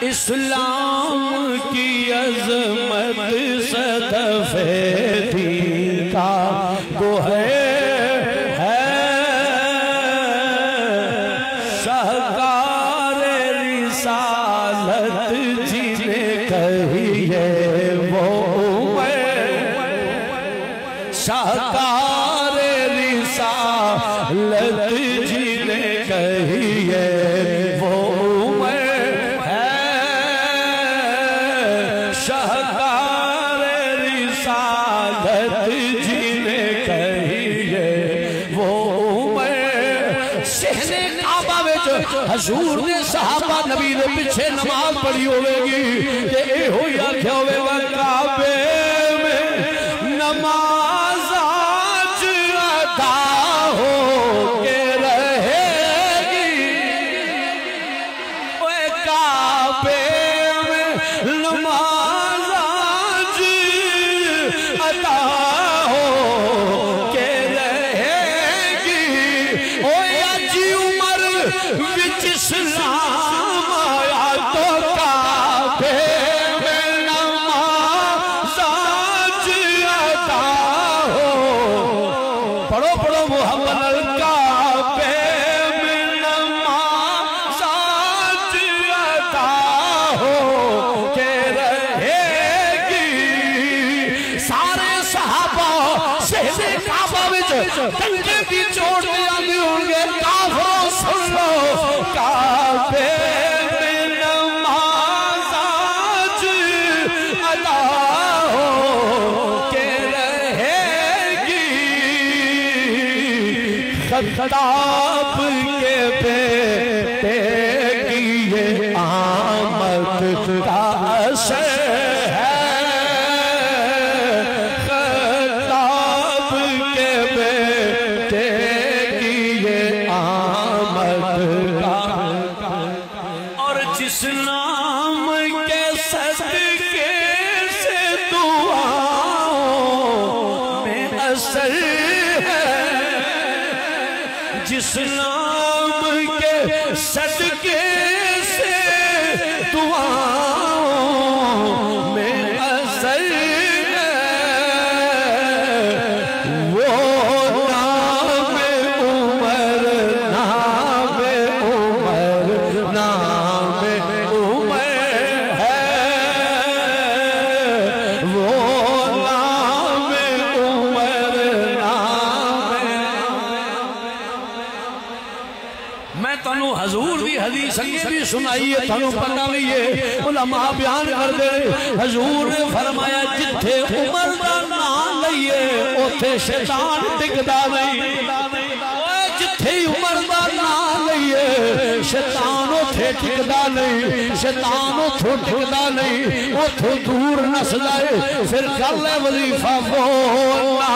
इस्लाम की अजमत सदफे का वो है शाहकार रिसालत जिन्हें कहिए वो शाहकार रिसालत जिन्हें कहिए हजूर ने सहाबा नबी ने पीछे नमाज पढ़ी होगी कि ए हो या क्या होगा काबे में नमाज आज अदा हो के रहेगी ओए काबे में नमाज आज अदा हो के रहेगी ओए अजी उमर विच इस्लाम आया तो काबे में नमाज आज अदा हो पढ़ो पढ़ो मुहम्मद काबे में नमाज आज अदा हो के रहेगी सारे सहाबा शहरे काबा विच डंडे दी चोट ते आंदे होंगे काफरों सुन लो काबे में नमाज आज अदा हो के रहेगी खत्ताब के बेटे की ये आमद का असर है खत्ताब के बेटे की ये आमद और जिस नाम के सदके से दुआओं में असर है जिस नाम के सदके से दुआओं में असर है वो नाम उमर नाम उमर नाम उमर है वो नाम उमर नाम मैं तनु हजूर दी हदीस अगे भी सुनाई है तनु पता नहीं है उलमा बयान कर दे हजूर ने फरमाया जिथे उमर दा नाम लईए उथे शैतान टिकदा नहीं जिथे उमर दा नाम लईए शैतान उथे टिकदा नहीं शैतान उथों टिकदा नहीं उथों दूर नस जाए फिर कर ले वजीफा बोलना